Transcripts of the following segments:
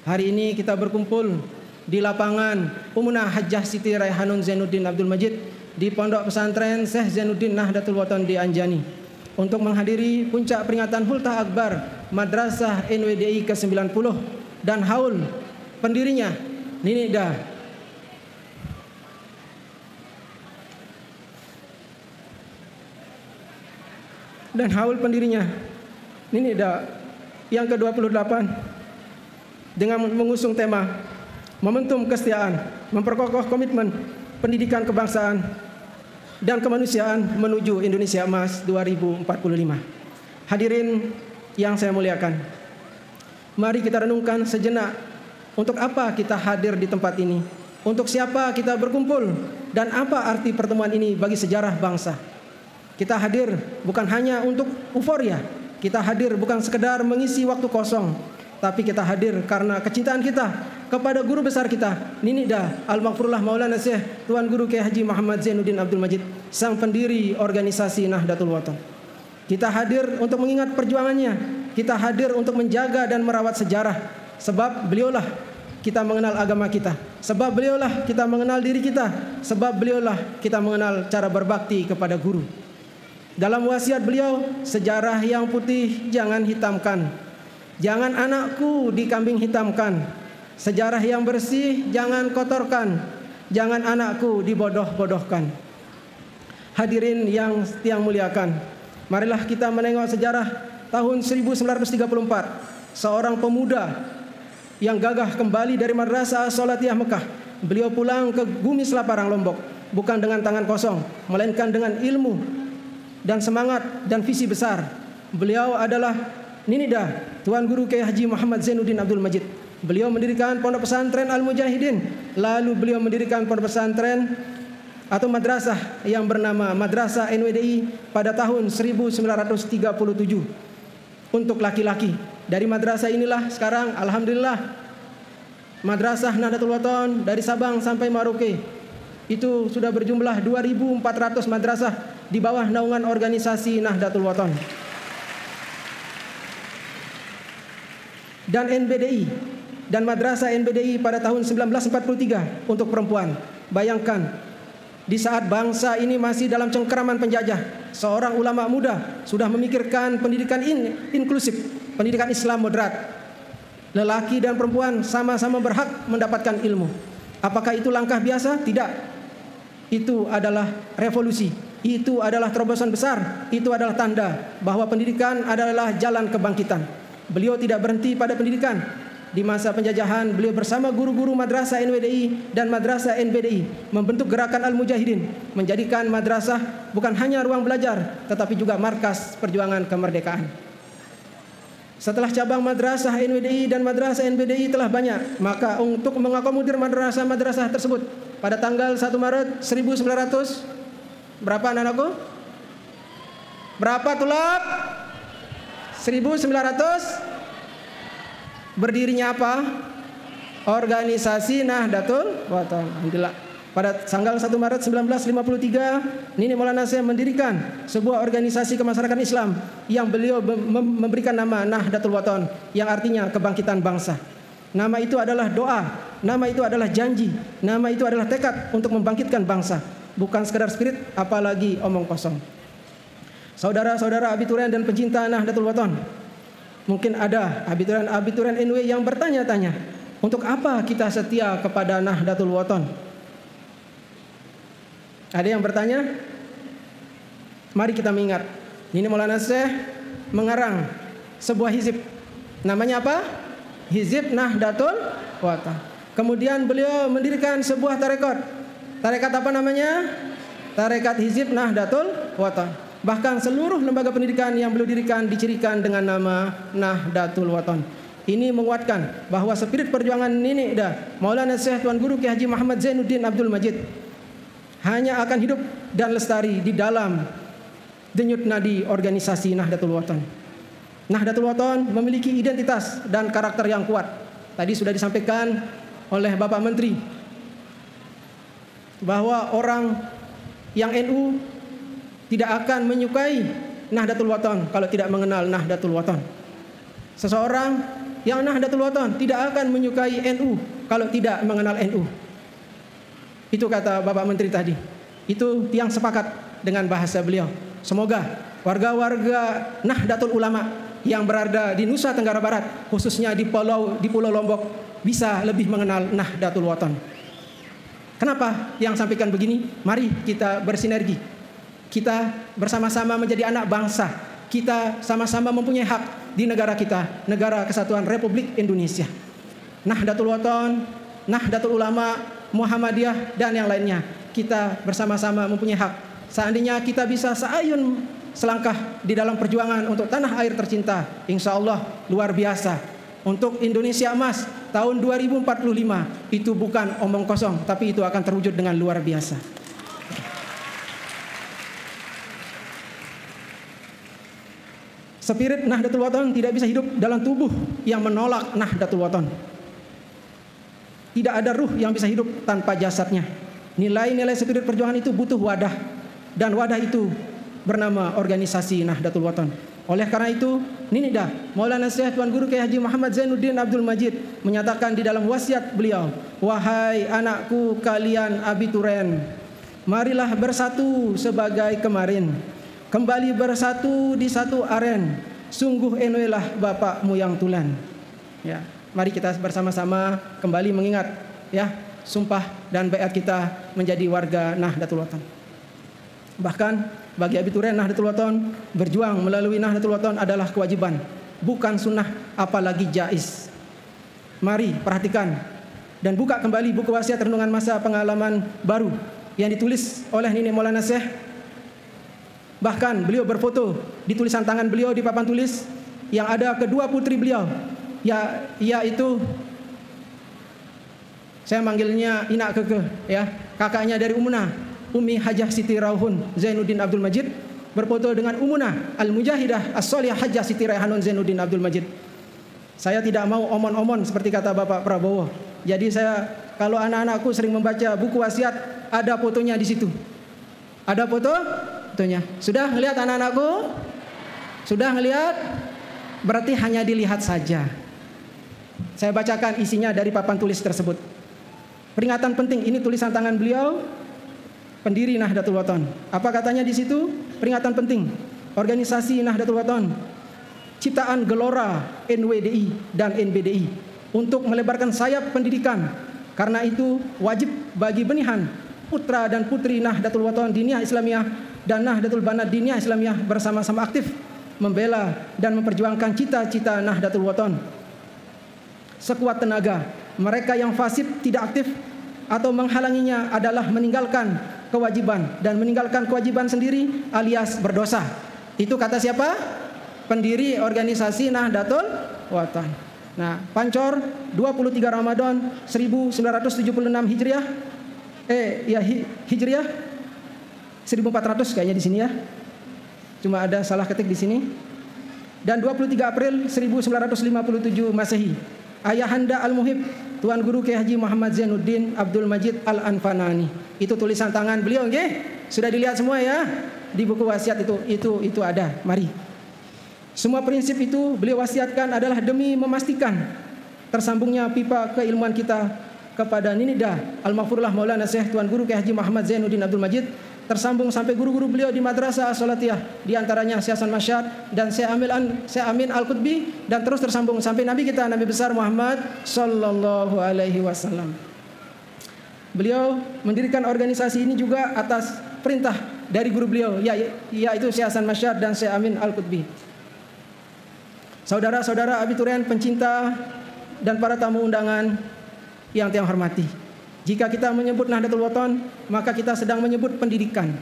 Hari ini kita berkumpul di lapangan Umunah Hajjah Siti Raihanun Zainuddin Abdul Majid di Pondok Pesantren Syekh Zainuddin Nahdlatul Wathon di Anjani untuk menghadiri puncak peringatan Hultah Akbar Madrasah NWDI ke-90 dan haul pendirinya Nini Ida. Dan haul pendirinya Nini Ida yang ke-28 dengan mengusung tema Momentum Kesetiaan, memperkokoh komitmen pendidikan kebangsaan dan kemanusiaan menuju Indonesia Emas 2045. Hadirin yang saya muliakan, mari kita renungkan sejenak untuk apa kita hadir di tempat ini, untuk siapa kita berkumpul, dan apa arti pertemuan ini bagi sejarah bangsa. Kita hadir bukan hanya untuk euforia, kita hadir bukan sekedar mengisi waktu kosong, tapi kita hadir karena kecintaan kita kepada guru besar kita, Nini Ida Al-Maghfurullah Maulana Syekh Tuan Guru Kiai Haji Muhammad Zainuddin Abdul Majid, sang pendiri organisasi Nahdlatul Wathon. Kita hadir untuk mengingat perjuangannya, kita hadir untuk menjaga dan merawat sejarah, sebab beliaulah kita mengenal agama kita, sebab beliaulah kita mengenal diri kita, sebab beliaulah kita mengenal cara berbakti kepada guru. Dalam wasiat beliau, sejarah yang putih jangan hitamkan, jangan anakku dikambing hitamkan, sejarah yang bersih jangan kotorkan, jangan anakku dibodoh-bodohkan. Hadirin yang muliakan, marilah kita menengok sejarah tahun 1934. Seorang pemuda yang gagah kembali dari Madrasah Salatiyah Mekah. Beliau pulang ke bumi Selaparang Lombok bukan dengan tangan kosong, melainkan dengan ilmu dan semangat dan visi besar. Beliau adalah Nini Ida Tuan Guru Kiai Haji Muhammad Zainuddin Abdul Majid. Beliau mendirikan Pondok Pesantren Al-Mujahidin, lalu beliau mendirikan pondok pesantren atau madrasah yang bernama Madrasah NWDI pada tahun 1937 untuk laki-laki. Dari madrasah inilah sekarang alhamdulillah Madrasah Nahdlatul Wathon dari Sabang sampai Merauke itu sudah berjumlah 2.400 madrasah di bawah naungan organisasi Nahdlatul Wathon. Dan NBDI dan Madrasah NBDI pada tahun 1943 untuk perempuan. Bayangkan, di saat bangsa ini masih dalam cengkeraman penjajah, seorang ulama muda sudah memikirkan pendidikan inklusif, pendidikan Islam moderat. Lelaki dan perempuan sama-sama berhak mendapatkan ilmu. Apakah itu langkah biasa? Tidak. Itu adalah revolusi. Itu adalah terobosan besar. Itu adalah tanda bahwa pendidikan adalah jalan kebangkitan. Beliau tidak berhenti pada pendidikan. Di masa penjajahan, beliau bersama guru-guru Madrasah NWDI dan Madrasah NBDI membentuk gerakan Al-Mujahidin, menjadikan madrasah bukan hanya ruang belajar, tetapi juga markas perjuangan kemerdekaan. Setelah cabang Madrasah NWDI dan Madrasah NBDI telah banyak, maka untuk mengakomodir madrasah-madrasah tersebut, pada tanggal 1 Maret 1900, berapa anak-anakku? Berapa tulap? 1900 berdirinya apa? Organisasi Nahdlatul Wathon. Alhamdulillah. Pada tanggal 1 Maret 1953, Nini Maulana Syekh mendirikan sebuah organisasi kemasyarakatan Islam yang beliau memberikan nama Nahdlatul Wathon, yang artinya kebangkitan bangsa. Nama itu adalah doa, nama itu adalah janji, nama itu adalah tekad untuk membangkitkan bangsa, bukan sekedar spirit, apalagi omong kosong. Saudara-saudara abiturian dan pecinta Nahdlatul Wathon, mungkin ada abiturian NW yang bertanya-tanya, untuk apa kita setia kepada Nahdlatul Wathon? Ada yang bertanya? Mari kita mengingat, Nini Maulana Syekh mengarang sebuah hizib. Namanya apa? Hizib Nahdlatul Wathon. Kemudian beliau mendirikan sebuah tarekat. Tarekat apa namanya? Tarekat Hizib Nahdlatul Wathon. Bahkan seluruh lembaga pendidikan yang beliau dirikan dicirikan dengan nama Nahdlatul Wathon. Ini menguatkan bahwa spirit perjuangan Nini Ida Maulana Syekh Tuan Guru Kiai Haji Muhammad Zainuddin Abdul Majid hanya akan hidup dan lestari di dalam denyut nadi organisasi Nahdlatul Wathon. Nahdlatul Wathon memiliki identitas dan karakter yang kuat. Tadi sudah disampaikan oleh Bapak Menteri bahwa orang yang NU tidak akan menyukai Nahdlatul Wathon kalau tidak mengenal Nahdlatul Wathon. Seseorang yang Nahdlatul Wathon tidak akan menyukai NU kalau tidak mengenal NU. Itu kata Bapak Menteri tadi. Itu yang sepakat dengan bahasa beliau. Semoga warga-warga Nahdlatul Ulama yang berada di Nusa Tenggara Barat, khususnya di Pulau Lombok, bisa lebih mengenal Nahdlatul Wathon. Kenapa yang sampaikan begini? Mari kita bersinergi. Kita bersama-sama menjadi anak bangsa. Kita sama-sama mempunyai hak di negara kita, Negara Kesatuan Republik Indonesia. Nahdlatul Wathon, Nahdlatul Ulama, Muhammadiyah, dan yang lainnya. Kita bersama-sama mempunyai hak. Seandainya kita bisa seayun selangkah di dalam perjuangan untuk tanah air tercinta, insya Allah luar biasa. Untuk Indonesia Emas tahun 2045 itu bukan omong kosong, tapi itu akan terwujud dengan luar biasa. Spirit Nahdlatul Wathon tidak bisa hidup dalam tubuh yang menolak Nahdlatul Wathon. Tidak ada ruh yang bisa hidup tanpa jasadnya. Nilai-nilai spirit perjuangan itu butuh wadah, dan wadah itu bernama organisasi Nahdlatul Wathon. Oleh karena itu, Ninida Maulana Syekh Tuan Guru Kiai Haji Muhammad Zainuddin Abdul Majid menyatakan di dalam wasiat beliau, "Wahai anakku kalian abituren, marilah bersatu sebagai kemarin, kembali bersatu di satu aren, sungguh enuelah bapakmu yang tulen." Ya, mari kita bersama-sama kembali mengingat ya sumpah dan baiat kita menjadi warga Nahdlatul Wathon. Bahkan bagi abituren Nahdlatul Wathon, berjuang melalui Nahdlatul Wathon adalah kewajiban, bukan sunnah, apalagi jaiz. Mari perhatikan dan buka kembali buku wasiat renungan masa pengalaman baru yang ditulis oleh Nini Maulana Syekh. Bahkan beliau berfoto di tulisan tangan beliau di papan tulis yang ada kedua putri beliau, yaitu saya manggilnya Inak Keke, ya, kakaknya dari Umunah, Umi Hajah Siti Rauhun Zainuddin Abdul Majid, berfoto dengan Umunah Al-Mujahidah As-Solihah Hajah Siti Raihanun Zainuddin Abdul Majid. Saya tidak mau omon-omon seperti kata Bapak Prabowo. Jadi saya, kalau anak-anakku sering membaca buku wasiat, ada fotonya di situ. Ada fotonya. Sudah ngelihat anak-anakku? Sudah ngelihat? Berarti hanya dilihat saja. Saya bacakan isinya dari papan tulis tersebut. Peringatan penting, ini tulisan tangan beliau, pendiri Nahdlatul Wathon. Apa katanya di situ? Peringatan penting. Organisasi Nahdlatul Wathon, ciptaan gelora NWDI dan NBDI untuk melebarkan sayap pendidikan. Karena itu wajib bagi benihan putra dan putri Nahdlatul Wathon Diniyah Islamiyah dan Nahdlatul Banat Diniyah Islamiyah bersama-sama aktif membela dan memperjuangkan cita-cita Nahdlatul Wathon sekuat tenaga. Mereka yang fasib tidak aktif atau menghalanginya adalah meninggalkan kewajiban, dan meninggalkan kewajiban sendiri alias berdosa. Itu kata siapa? Pendiri organisasi Nahdlatul Wathon. Nah, Pancor 23 Ramadan 1976 Hijriah. Hijriah 1400 kayaknya di sini ya. Cuma ada salah ketik di sini. Dan 23 April 1957 Masehi. Ayahanda Al-Muhib Tuan Guru Kiai Haji Muhammad Zainuddin Abdul Majid Al-Anfanani. Itu tulisan tangan beliau, nggih? Sudah dilihat semua ya? Di buku wasiat itu ada. Mari. Semua prinsip itu beliau wasiatkan adalah demi memastikan tersambungnya pipa keilmuan kita kepada Ninida Al-Maghfurullah Maulana Syekh Tuan Guru Kiai Haji Muhammad Zainuddin Abdul Majid, tersambung sampai guru-guru beliau di Madrasah As-Salatiyah, di antaranya Syekh Hasan Masyad dan Syekh Amin Al-Qutbi, dan terus tersambung sampai Nabi kita, Nabi besar Muhammad sallallahu alaihi wasallam. Beliau mendirikan organisasi ini juga atas perintah dari guru beliau, yaitu Syekh Hasan Masyad dan Syekh Amin Al-Qutbi. Saudara-saudara abiturian pencinta dan para tamu undangan yang saya hormati, jika kita menyebut Nahdlatul Wathon, maka kita sedang menyebut pendidikan.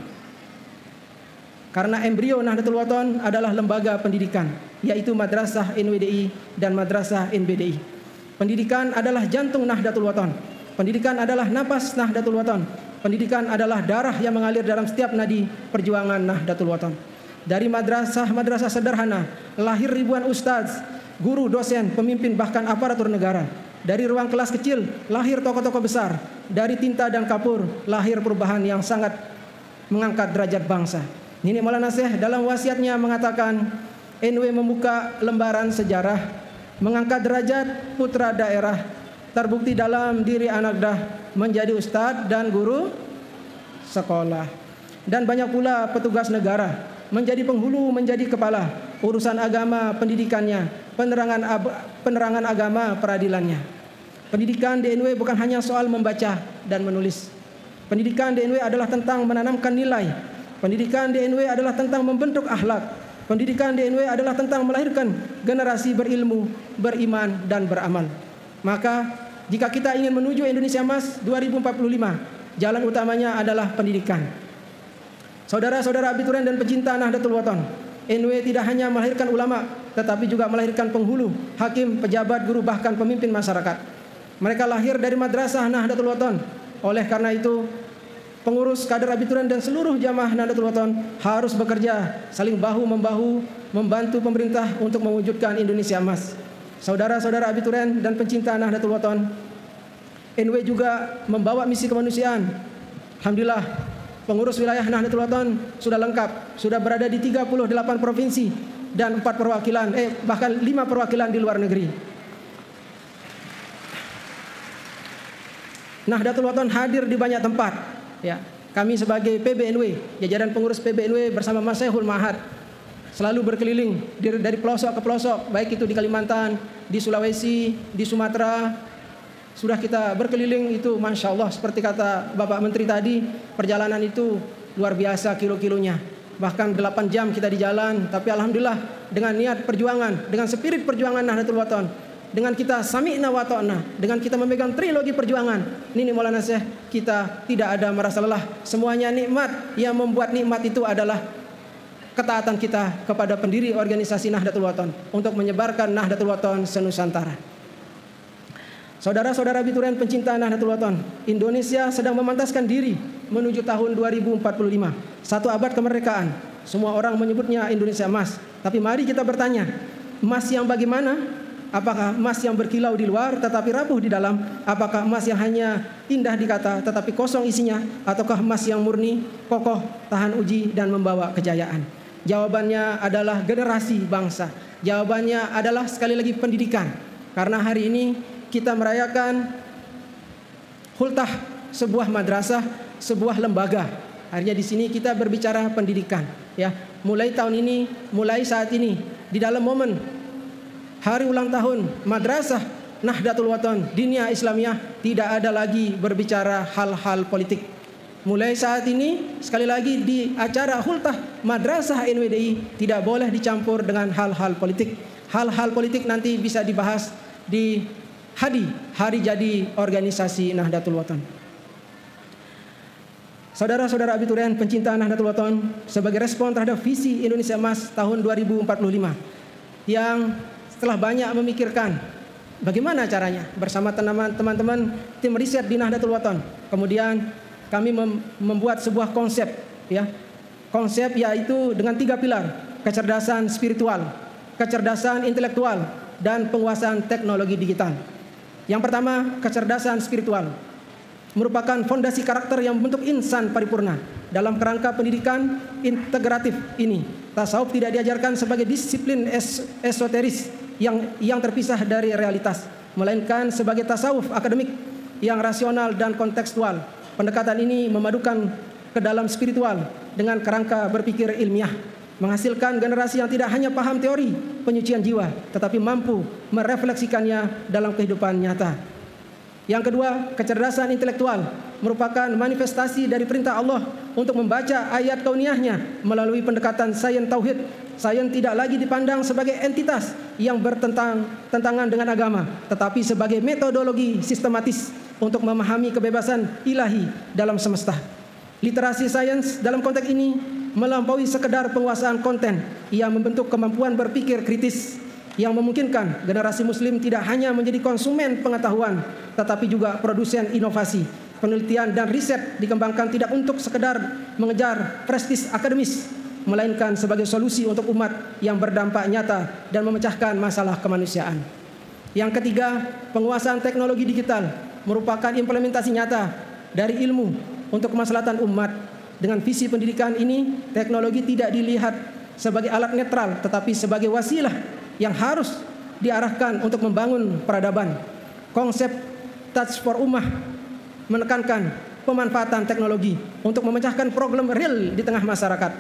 Karena embrio Nahdlatul Wathon adalah lembaga pendidikan, yaitu Madrasah NWDI dan Madrasah NBDI. Pendidikan adalah jantung Nahdlatul Wathon. Pendidikan adalah napas Nahdlatul Wathon. Pendidikan adalah darah yang mengalir dalam setiap nadi perjuangan Nahdlatul Wathon. Dari madrasah sederhana, lahir ribuan ustadz, guru, dosen, pemimpin, bahkan aparatur negara. Dari ruang kelas kecil, lahir tokoh-tokoh besar. Dari tinta dan kapur, lahir perubahan yang sangat mengangkat derajat bangsa. Nini Maulana Syekh dalam wasiatnya mengatakan, NW membuka lembaran sejarah mengangkat derajat putra daerah, terbukti dalam diri Anagda menjadi ustadz dan guru sekolah. Dan banyak pula petugas negara menjadi penghulu, menjadi kepala urusan agama, pendidikannya, penerangan agama, peradilannya. Pendidikan di NW bukan hanya soal membaca dan menulis. Pendidikan di NW adalah tentang menanamkan nilai. Pendidikan di NW adalah tentang membentuk akhlak. Pendidikan di NW adalah tentang melahirkan generasi berilmu, beriman, dan beramal. Maka jika kita ingin menuju Indonesia Emas 2045, jalan utamanya adalah pendidikan. Saudara-saudara abituren dan pecinta Nahdlatul Wathon, NW tidak hanya melahirkan ulama, tetapi juga melahirkan penghulu, hakim, pejabat, guru, bahkan pemimpin masyarakat. Mereka lahir dari madrasah Nahdlatul Wathon. Oleh karena itu, pengurus, kader abituren dan seluruh jamaah Nahdlatul Wathon harus bekerja saling bahu-membahu membantu pemerintah untuk mewujudkan Indonesia Emas. Saudara-saudara abituren dan pencinta Nahdlatul Wathon, NW juga membawa misi kemanusiaan. Alhamdulillah, pengurus wilayah Nahdlatul Wathon sudah lengkap, sudah berada di 38 provinsi dan 4 perwakilan, bahkan 5 perwakilan di luar negeri. Nahdlatul Wathon hadir di banyak tempat. Ya, kami sebagai PBNW, jajaran pengurus PBNW bersama Mas Syekhul Mahad, selalu berkeliling dari pelosok ke pelosok, baik itu di Kalimantan, di Sulawesi, di Sumatera. Sudah kita berkeliling itu, Masya Allah, seperti kata Bapak Menteri tadi, perjalanan itu luar biasa kilo-kilonya. Bahkan 8 jam kita di jalan, tapi Alhamdulillah dengan niat perjuangan, dengan spirit perjuangan Nahdlatul Wathon, dengan kita sami'na wa ta'na, dengan kita memegang trilogi perjuangan, Nini Maulana Syekh, kita tidak ada merasa lelah. Semuanya nikmat. Yang membuat nikmat itu adalah ketaatan kita kepada pendiri organisasi Nahdlatul Wathon untuk menyebarkan Nahdlatul Wathon senusantara. Saudara-saudara abituren pencinta Nahdlatul Wathon, Indonesia sedang memantaskan diri menuju tahun 2045, 1 abad kemerdekaan. Semua orang menyebutnya Indonesia Emas. Tapi mari kita bertanya, emas yang bagaimana? Apakah emas yang berkilau di luar tetapi rapuh di dalam? Apakah emas yang hanya indah di kata tetapi kosong isinya? Ataukah emas yang murni, kokoh, tahan uji dan membawa kejayaan? Jawabannya adalah generasi bangsa. Jawabannya adalah sekali lagi pendidikan. Karena hari ini kita merayakan hultah sebuah madrasah, sebuah lembaga. Akhirnya di sini kita berbicara pendidikan. Ya, mulai tahun ini, mulai saat ini, di dalam momen hari ulang tahun Madrasah Nahdlatul Wathon Diniyah Islamiyah, tidak ada lagi berbicara hal-hal politik. Mulai saat ini, sekali lagi di acara hultah Madrasah NWDI tidak boleh dicampur dengan hal-hal politik. Hal-hal politik nanti bisa dibahas di hari jadi organisasi Nahdlatul Wathon. Saudara-saudara abiturian pencinta Nahdlatul Wathon, sebagai respon terhadap visi Indonesia Emas tahun 2045 yang setelah banyak memikirkan bagaimana caranya bersama teman-teman tim riset di Nahdlatul Wathon, kemudian kami membuat sebuah konsep, ya. Konsep yaitu dengan 3 pilar: kecerdasan spiritual, kecerdasan intelektual, dan penguasaan teknologi digital. Yang pertama, kecerdasan spiritual merupakan fondasi karakter yang membentuk insan paripurna. Dalam kerangka pendidikan integratif ini, tasawuf tidak diajarkan sebagai disiplin esoteris yang terpisah dari realitas, melainkan sebagai tasawuf akademik yang rasional dan kontekstual. Pendekatan ini memadukan ke dalam spiritual dengan kerangka berpikir ilmiah, menghasilkan generasi yang tidak hanya paham teori penyucian jiwa, tetapi mampu merefleksikannya dalam kehidupan nyata. Yang kedua, kecerdasan intelektual merupakan manifestasi dari perintah Allah untuk membaca ayat kauniyahnya melalui pendekatan sains tauhid. Sains tidak lagi dipandang sebagai entitas yang bertentangan dengan agama, tetapi sebagai metodologi sistematis untuk memahami kebebasan ilahi dalam semesta. Literasi sains dalam konteks ini melampaui sekedar penguasaan konten, ia membentuk kemampuan berpikir kritis yang memungkinkan generasi muslim tidak hanya menjadi konsumen pengetahuan, tetapi juga produsen inovasi. Penelitian dan riset dikembangkan tidak untuk sekedar mengejar prestis akademis, melainkan sebagai solusi untuk umat yang berdampak nyata dan memecahkan masalah kemanusiaan. Yang ketiga, penguasaan teknologi digital merupakan implementasi nyata dari ilmu untuk kemaslahatan umat. Dengan visi pendidikan ini, teknologi tidak dilihat sebagai alat netral, tetapi sebagai wasilah yang harus diarahkan untuk membangun peradaban. Konsep Touch for Ummah menekankan pemanfaatan teknologi untuk memecahkan problem real di tengah masyarakat.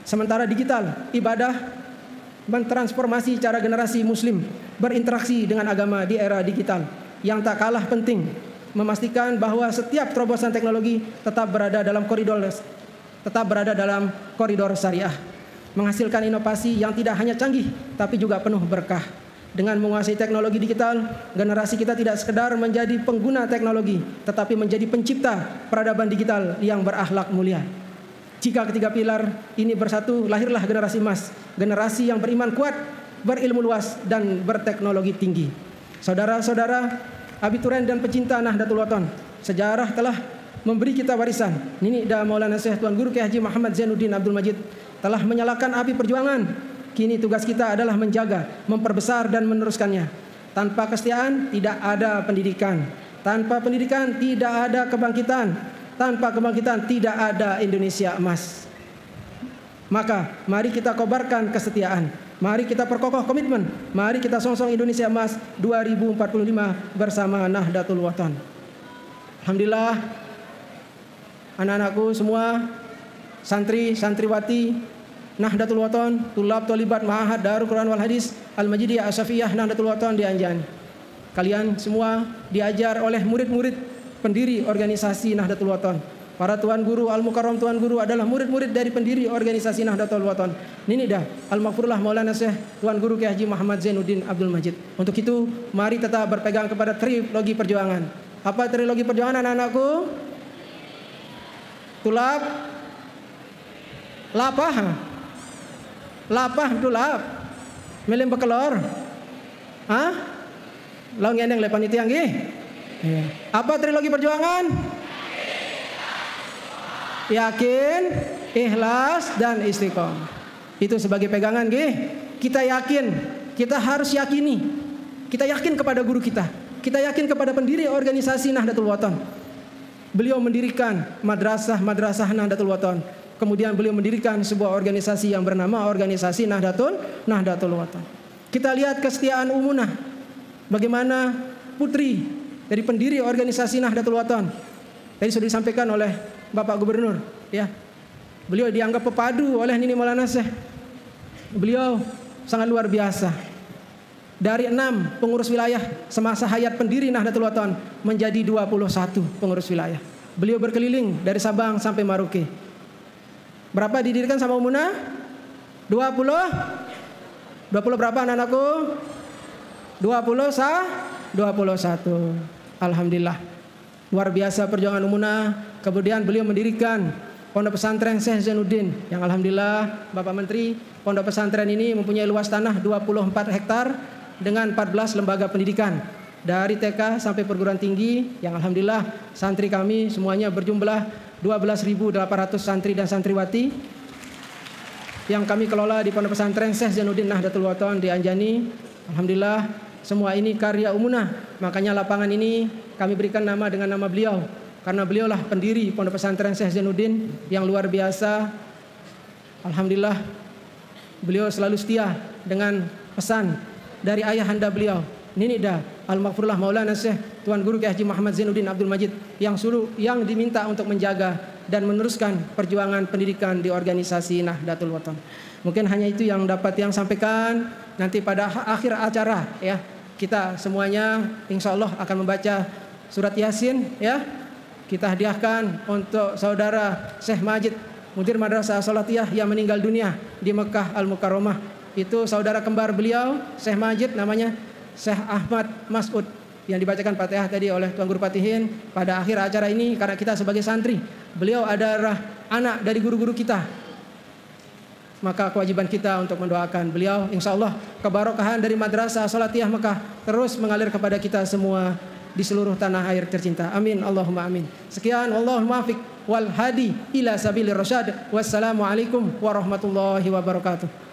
Sementara digital, ibadah, mentransformasi cara generasi muslim berinteraksi dengan agama di era digital. Yang tak kalah penting, memastikan bahwa setiap terobosan teknologi tetap berada dalam koridor syariah, menghasilkan inovasi yang tidak hanya canggih tapi juga penuh berkah. Dengan menguasai teknologi digital, generasi kita tidak sekedar menjadi pengguna teknologi, tetapi menjadi pencipta peradaban digital yang berakhlak mulia. Jika ketiga pilar ini bersatu, lahirlah generasi emas, generasi yang beriman kuat, berilmu luas, dan berteknologi tinggi. Saudara-saudara, abituren dan pecinta Nahdlatul Wathon, sejarah telah memberi kita warisan. Nini dan Maulana Syekh Tuan Guru Kiai Haji Muhammad Zainuddin Abdul Majid telah menyalakan api perjuangan. Kini tugas kita adalah menjaga, memperbesar dan meneruskannya. Tanpa kesetiaan tidak ada pendidikan. Tanpa pendidikan tidak ada kebangkitan. Tanpa kebangkitan tidak ada Indonesia emas. Maka mari kita kobarkan kesetiaan. Mari kita perkokoh komitmen. Mari kita songsong Indonesia emas 2045 bersama Nahdlatul Wathon. Alhamdulillah, anak-anakku semua, santri, santriwati Nahdlatul Wathon, tulab tolibat ma'ahad Darul Quran wal Hadis Al-Majidiyah Asyafiyah Nahdlatul Wathon di Anjani. Kalian semua diajar oleh murid-murid pendiri organisasi Nahdlatul Wathon. Para tuan guru Al-Mukarram tuan guru adalah murid-murid dari pendiri organisasi Nahdlatul Wathon. Ini dah Al-Maghfurullah Maulana Syekh Tuan Guru Kiai Haji Muhammad Zainuddin Abdul Majid. Untuk itu, mari tetap berpegang kepada trilogi perjuangan. Apa trilogi perjuangan anak-anakku? Tulab, lapah, lapah tulab, melim bekelor, lau ngendeng le panitia nggih. Apa trilogi perjuangan? Yakin, ikhlas, dan istiqomah. Itu sebagai pegangan nggih. Kita yakin, kita harus yakini. Kita yakin kepada guru kita. Kita yakin kepada pendiri organisasi Nahdlatul Wathon. Beliau mendirikan madrasah Nahdlatul Wathon. Kemudian beliau mendirikan sebuah organisasi yang bernama Organisasi Nahdlatul Wathon. Kita lihat kesetiaan Umunah. Bagaimana putri dari pendiri organisasi Nahdlatul Wathon. Tadi sudah disampaikan oleh Bapak Gubernur, ya. Beliau dianggap pepadu oleh Nini Maulana Syekh. Beliau sangat luar biasa. Dari 6 pengurus wilayah semasa hayat pendiri Nahdlatul Wathon menjadi 21 pengurus wilayah. Beliau berkeliling dari Sabang sampai Maroke. Berapa didirikan sama Umunah? 20 berapa anak-anakku? 21. Alhamdulillah. Luar biasa perjuangan Umunah. Kemudian beliau mendirikan Pondok Pesantren Syekh Zainuddin yang alhamdulillah Bapak Menteri, pondok pesantren ini mempunyai luas tanah 24 hektar dengan 14 lembaga pendidikan dari TK sampai perguruan tinggi yang alhamdulillah santri kami semuanya berjumlah 12.800 santri dan santriwati yang kami kelola di Pondok Pesantren Syekh Zainuddin Nahdlatul Wathon di Anjani. Alhamdulillah semua ini karya Umunah. Makanya lapangan ini kami berikan nama dengan nama beliau karena beliaulah pendiri Pondok Pesantren Syekh Zainuddin yang luar biasa. Alhamdulillah beliau selalu setia dengan pesan dari ayahanda beliau, Nini Da Al-Maghfurullah Maulana Syekh Tuan Guru Kiai Haji Muhammad Zainuddin Abdul Majid yang diminta untuk menjaga dan meneruskan perjuangan pendidikan di organisasi Nahdlatul Wathon. Mungkin hanya itu yang dapat yang sampaikan. Nanti pada akhir acara ya kita semuanya insya Allah akan membaca surat Yasin ya. Kita hadiahkan untuk saudara Syekh Majid Mudir Madrasah Salatiyah yang meninggal dunia di Mekah Al-Mukarramah. Itu saudara kembar beliau Syekh Majid namanya Syekh Ahmad Mas'ud yang dibacakan Fatihah tadi oleh Tuan Guru Patihin pada akhir acara ini karena kita sebagai santri. Beliau adalah anak dari guru-guru kita. Maka kewajiban kita untuk mendoakan beliau. InsyaAllah kebarokahan dari Madrasah Salatiyah Mekah terus mengalir kepada kita semua di seluruh tanah air tercinta. Amin. Allahumma amin. Sekian. Allahumma afiq wal hadi ila sabilir rasyad. Wassalamualaikum warahmatullahi wabarakatuh.